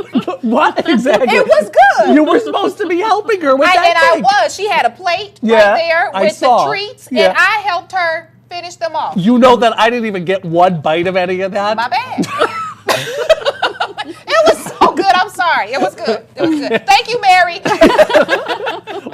exactly. What exactly? It was good. You were supposed to be helping her with that I cake. was. She had a plate Yeah, right there I with saw. the treats, Yeah. and I helped her finish them off. You know that I didn't even get one bite of any of that? My bad. It was so good. I'm sorry. It was good. It was good. Thank you, Mary.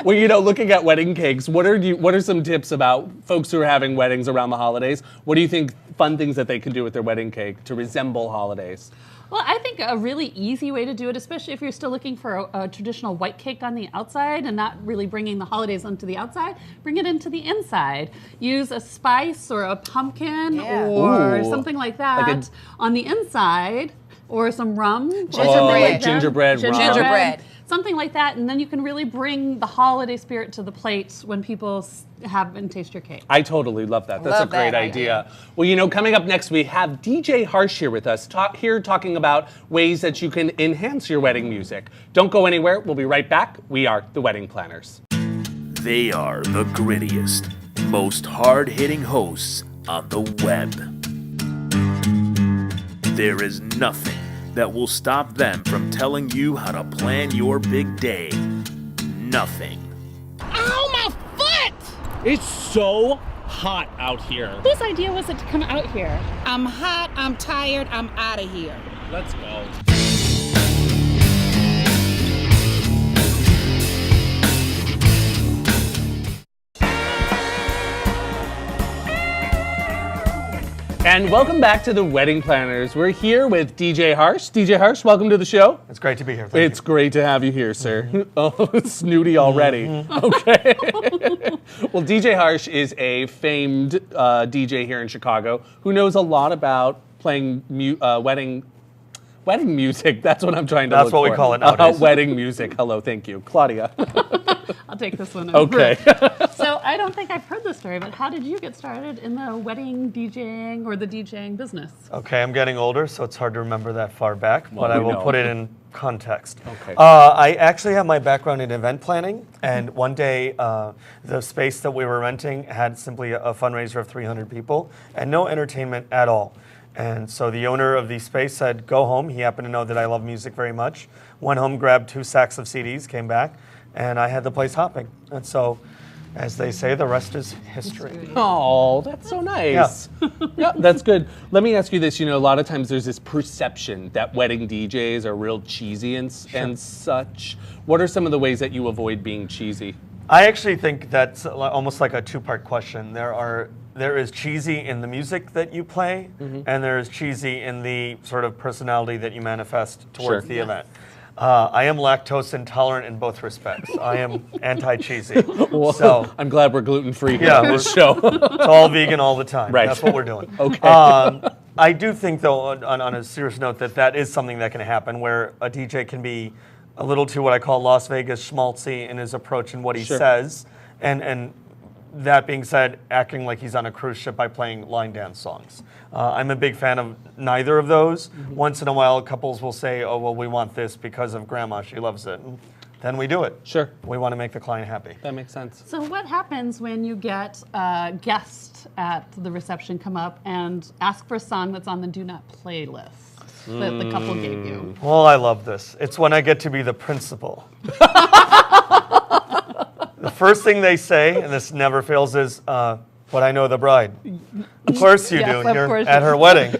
Well, looking at wedding cakes, what are some tips about folks who are having weddings around the holidays? What do you think fun things that they can do with their wedding cake to resemble holidays? Well, I think a really easy way to do it, especially if you're still looking for a traditional white cake on the outside and not really bringing the holidays onto the outside, bring it into the inside. Use a spice or a pumpkin Yeah. or Ooh. something like that Like on the inside, or some rum. Gingerbread. Gingerbread, rum. Gingerbread. Something like that, and then you can really bring the holiday spirit to the plate when people have and taste your cake. I totally love that. That's Love a great that idea. idea. Well, coming up next, we have DJ Harsh here with us, talking about ways that you can enhance your wedding music. Don't go anywhere. We'll be right back. We are the Wedding Planners. They are the grittiest, most hard-hitting hosts on the web. There is nothing that will stop them from telling you how to plan your big day. Nothing. Ow, my foot! It's so hot out here. Whose idea was it to come out here? I'm hot, I'm tired, I'm out of here. Let's go. And welcome back to the Wedding Planners. We're here with DJ Harsh. DJ Harsh, welcome to the show. It's great to be here. Thank It's great to have you here, sir. Oh, it's snooty already. Okay. Well, DJ Harsh is a famed DJ here in Chicago who knows a lot about playing wedding music. That's what I'm trying to That's look what for. we call it nowadays. Wedding music. Hello, thank you. Claudia. I'll take this one. Okay. So I don't think I've heard this story, but how did you get started in the wedding DJing or the DJing business? Okay, I'm getting older, so it's hard to remember that far back, but I we will know. put it in context. Okay. I actually have my background in event planning, and one day the space that we were renting had simply a fundraiser of 300 people and no entertainment at all. And so the owner of the space said, go home. He happened to know that I love music very much. Went home, grabbed 2 sacks of CDs, came back, and I had the place hopping. And so, as they say, the rest is history. Oh, that's so nice. Yeah, that's good. Let me ask you this. A lot of times there's this perception that wedding DJs are real cheesy and such. What are some of the ways that you avoid being cheesy? I actually think that's almost like a 2-part question. There is cheesy in the music that you play, and there is cheesy in the sort of personality that you manifest towards the event. I am lactose intolerant in both respects. I am anti-cheesy. Well, So I'm glad we're gluten-free here Yeah, on this show. it's all vegan all the time. Right. That's what we're doing. Okay. I do think, though, on a serious note, that is something that can happen where a DJ can be a little too what I call Las Vegas schmaltzy in his approach and what he Sure. says. And that being said, acting like he's on a cruise ship by playing line dance songs. I'm a big fan of neither of those. Once in a while, couples will say, oh, well, we want this because of grandma. She loves it. And then we do it. Sure. We want to make the client happy. That makes sense. So what happens when you get a guest at the reception come up and ask for a song that's on the do not play list that the couple gave you? Well, I love this. It's when I get to be the principal. The first thing they say, and this never fails, is, but I know the bride. Of course you Yes, do. of You're course at you her do. wedding.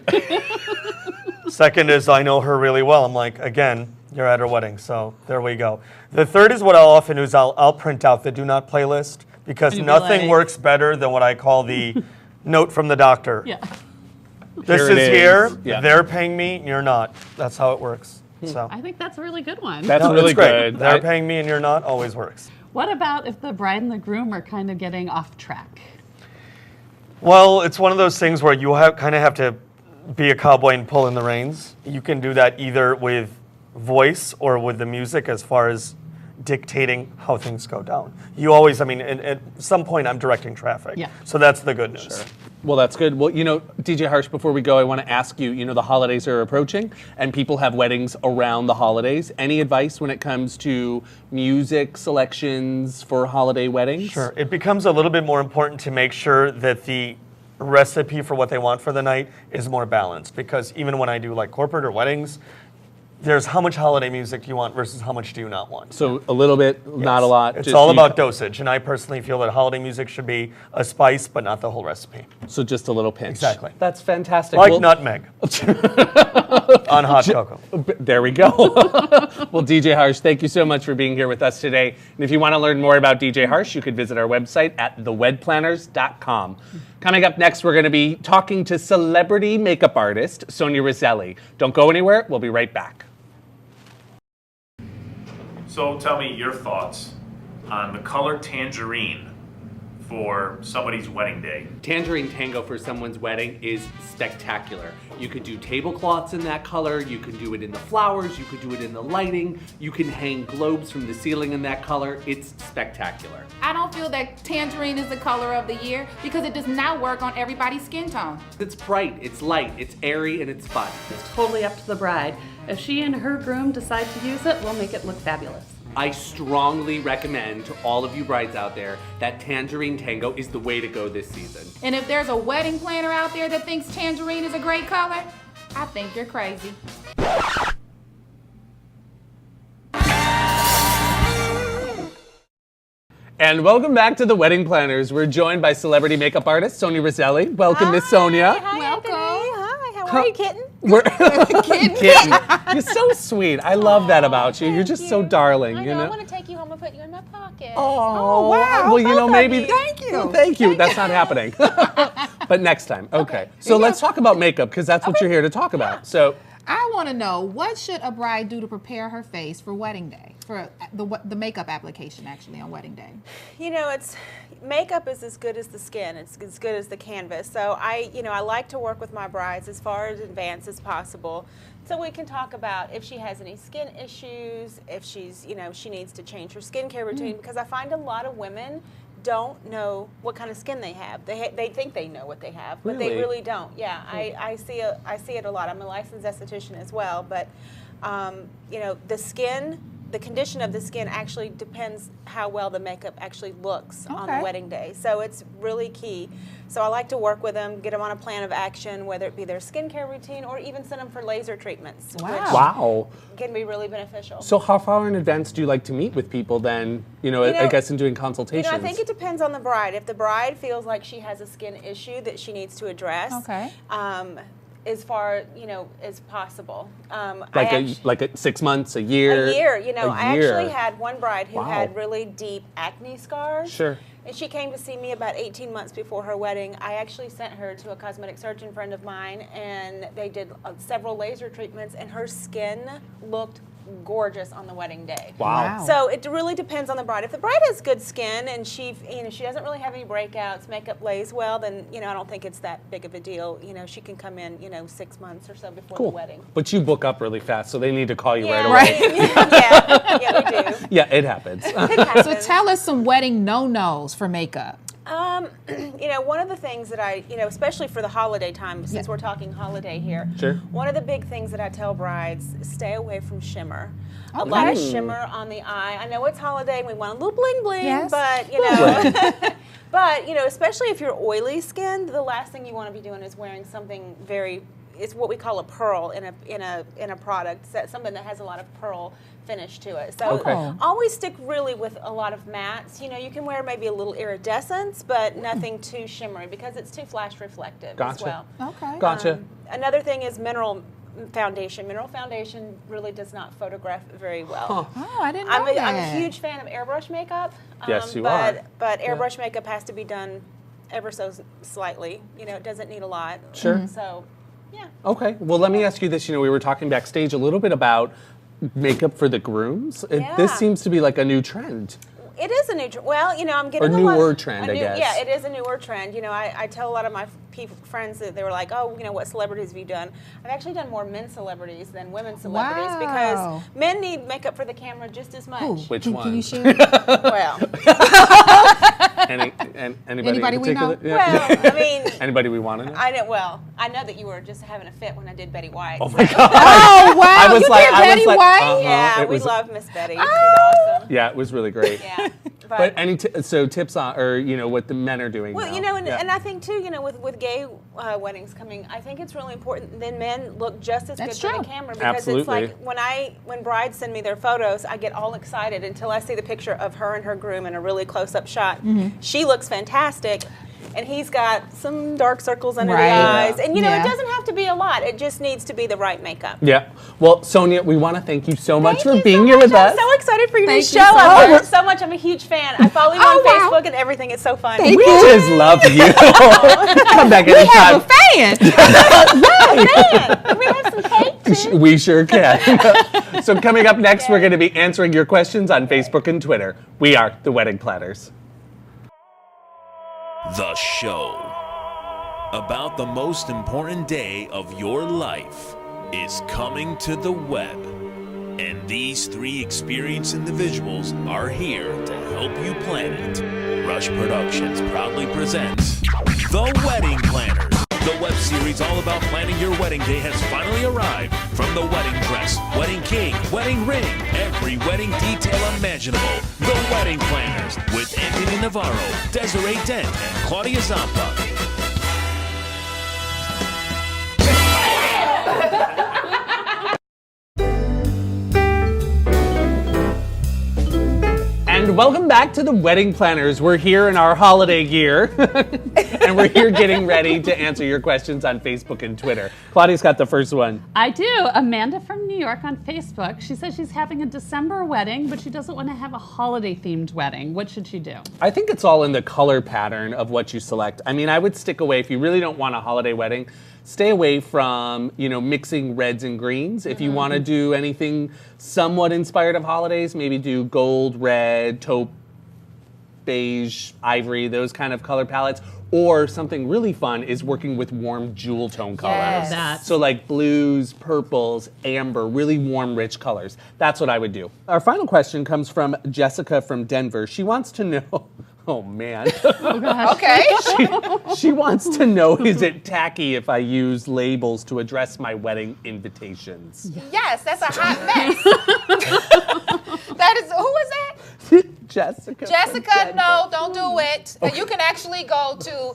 Second is, I know her really well. I'm like, again, you're at her wedding, so there we go. The third is what I'll often do is I'll print out the do not play list because And you'll be nothing like- works better than what I call the note from the doctor. Yeah. This Here it is is. here, Yeah. they're paying me, you're not. That's how it works. So I think that's a really good one. That's No, really it's great. good. They're paying me and you're not, always works. What about if the bride and the groom are kind of getting off track? Well, it's one of those things where you kind of have to be a cowboy and pull in the reins. You can do that either with voice or with the music as far as dictating how things go down. You always, at some point I'm directing traffic. Yeah. So that's the good news. Well, that's good. Well, DJ Harsh, before we go, I want to ask you, the holidays are approaching and people have weddings around the holidays. Any advice when it comes to music selections for holiday weddings? Sure. It becomes a little bit more important to make sure that the recipe for what they want for the night is more balanced because even when I do like corporate or weddings, there's how much holiday music you want versus how much do you not want. So a little bit, not a lot. It's just all you- about dosage, and I personally feel that holiday music should be a spice, but not the whole recipe. So just a little pinch. Exactly. That's fantastic. Like Well, nutmeg on hot cocoa. There we go. Well, DJ Harsh, thank you so much for being here with us today. And if you want to learn more about DJ Harsh, you could visit our website at thewedplanners.com. Coming up next, we're going to be talking to celebrity makeup artist Sonia Roselli. Don't go anywhere. We'll be right back. So tell me your thoughts on the color tangerine for somebody's wedding day. Tangerine Tango for someone's wedding is spectacular. You could do tablecloths in that color, you could do it in the flowers, you could do it in the lighting, you can hang globes from the ceiling in that color. It's spectacular. I don't feel that tangerine is the color of the year because it does not work on everybody's skin tone. It's bright, it's light, it's airy, and it's fun. It's totally up to the bride. If she and her groom decide to use it, we'll make it look fabulous. I strongly recommend to all of you brides out there that Tangerine Tango is the way to go this season. And if there's a wedding planner out there that thinks tangerine is a great color, I think you're crazy. And welcome back to the Wedding Planners. We're joined by celebrity makeup artist Sonia Roselli. Welcome, Miss Sonia. Welcome. Hi, how are you, kitten? We're Kitten. You're so sweet. I love that about you. You're just so darling. I you know, I know. want to take you home and put you in my pocket. Oh, wow. Well, you know, maybe. Thank you. Thank you. That's not happening. But next time. Okay. So let's talk about makeup because that's what you're here to talk about. So. I want to know, what should a bride do to prepare her face for wedding day, for the makeup application actually on wedding day? You know, makeup is as good as the skin. It's as good as the canvas. So I like to work with my brides as far as advanced as possible, so we can talk about if she has any skin issues, if she's, she needs to change her skincare routine, because I find a lot of women don't know what kind of skin they have. They think they know what they have, but they really don't. Yeah, I see it a lot. I'm a licensed esthetician as well, but the skin, the condition of the skin actually depends how well the makeup actually looks on the wedding day. So it's really key. So I like to work with them, get them on a plan of action, whether it be their skincare routine or even send them for laser treatments, Wow. which can be really beneficial. So how far in advance do you like to meet with people then, I guess in doing consultations? I think it depends on the bride. If the bride feels like she has a skin issue that she needs to address, as far as possible. Like 6 months, a year? A year. I year. actually had one bride who had really deep acne scars. Sure. And she came to see me about 18 months before her wedding. I actually sent her to a cosmetic surgeon friend of mine, and they did several laser treatments, and her skin looked gorgeous on the wedding day. Wow. So it really depends on the bride. If the bride has good skin and she doesn't really have any breakouts, makeup lays well, then I don't think it's that big of a deal. She can come in 6 months or so before the wedding. But you book up really fast, so they need to call you right away. Right. yeah, we do. Yeah, it happens. It happens. So tell us some wedding no-nos for makeup. One of the things that I, especially for the holiday time, since we're talking holiday here, Sure. one of the big things that I tell brides, stay away from shimmer. A lot of shimmer on the eye. I know it's holiday and we want a little bling bling, but but especially if you're oily skinned, the last thing you want to be doing is wearing something it's what we call a pearl in a product, something that has a lot of pearl finish to it. So always stick really with a lot of mattes. You can wear maybe a little iridescence, but nothing too shimmery because it's too flash reflective as well. Okay. Gotcha. Another thing is mineral foundation. Mineral foundation really does not photograph very well. Oh, I didn't know that. I'm a huge fan of airbrush makeup. Yes, you are. But airbrush makeup has to be done ever so slightly. It doesn't need a lot. Sure. So, yeah. Okay. Well, let me ask you this. We were talking backstage a little bit about makeup for the grooms. This seems to be like a new trend. It is a new trend. Well, I'm getting a lot newer of, trend, I guess. Yeah, it is a newer trend. I tell a lot of my friends that they were like, oh, what celebrities have you done? I've actually done more men celebrities than women celebrities because men need makeup for the camera just as much. Which one? Can you share? Well, anybody we know? well, I mean, anybody we want to know? I know that you were just having a fit when I did Betty White. Oh my God. Oh, wow. I was You like, did Betty White? Yeah, it we was, love Miss Betty. She's awesome. Yeah, it was really great. Yeah. But so tips on, or what the men are doing. Well, now. and I think too, with gay weddings coming, I think it's really important. Then men look just as That's good true. for the camera because Absolutely. it's like when brides send me their photos, I get all excited until I see the picture of her and her groom in a really close-up shot. She looks fantastic. And he's got some dark circles under the eyes. And, it doesn't have to be a lot. It just needs to be the right makeup. Yeah. Well, Sonia, we want to thank you so much Thank for you being so here much. with us. I'm so excited for your new Thank show. you so I've much. learned so much. I'm a huge fan. I follow you on Facebook and everything. It's so fun. We just love you. Come back anytime. fan. Can we have some cake too? We sure can. So coming up next, we're going to be answering your questions on Facebook and Twitter. We are the Wedding Planners. The show about the most important day of your life is coming to the web. And these three experienced individuals are here to help you plan it. Rush Productions proudly presents The Wedding Planners. The web series all about planning your wedding day has finally arrived. From the wedding dress, wedding cake, wedding ring, every wedding detail imaginable. The Wedding Planners with Anthony Navarro, Desiree Dent, and Claudia Zampa. And welcome back to the Wedding Planners. We're here in our holiday gear, and we're here getting ready to answer your questions on Facebook and Twitter. Claudia's got the first one. I do. Amanda from New York on Facebook. She says she's having a December wedding, but she doesn't want to have a holiday-themed wedding. What should she do? I think it's all in the color pattern of what you select. I mean, I would stick away, if you really don't want a holiday wedding, stay away from, mixing reds and greens. If you want to do anything somewhat inspired of holidays, maybe do gold, red, taupe, beige, ivory, those kind of color palettes. Or something really fun is working with warm jewel tone colors. Yes. That. So like blues, purples, amber, really warm, rich colors. That's what I would do. Our final question comes from Jessica from Denver. She wants to know, oh man. Okay. She wants to know, is it tacky if I use labels to address my wedding invitations? Yes, that's a hot mess. That is, who is that? Jessica. Jessica, no, don't do it. You can actually go to,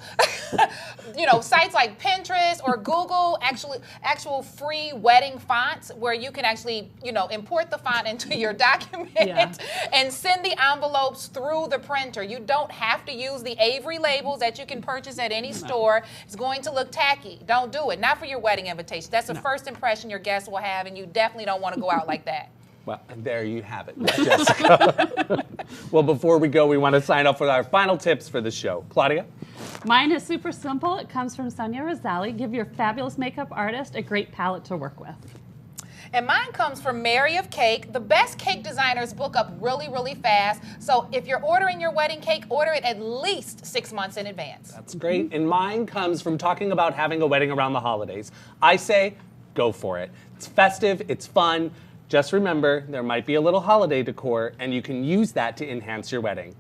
sites like Pinterest or Google, actual free wedding fonts where you can actually, import the font into your document and send the envelopes through the printer. You don't have to use the Avery labels that you can purchase at any store. It's going to look tacky. Don't do it. Not for your wedding invitation. That's the first impression your guests will have, and you definitely don't want to go out like that. Well, there you have it, Jessica. Well, before we go, we want to sign off with our final tips for the show. Claudia? Mine is super simple. It comes from Sonia Rosali. Give your fabulous makeup artist a great palette to work with. And mine comes from Mary of Cake. The best cake designers book up really, really fast. So if you're ordering your wedding cake, order it at least 6 months in advance. That's great. And mine comes from talking about having a wedding around the holidays. I say, go for it. It's festive, it's fun. Just remember, there might be a little holiday decor, and you can use that to enhance your wedding.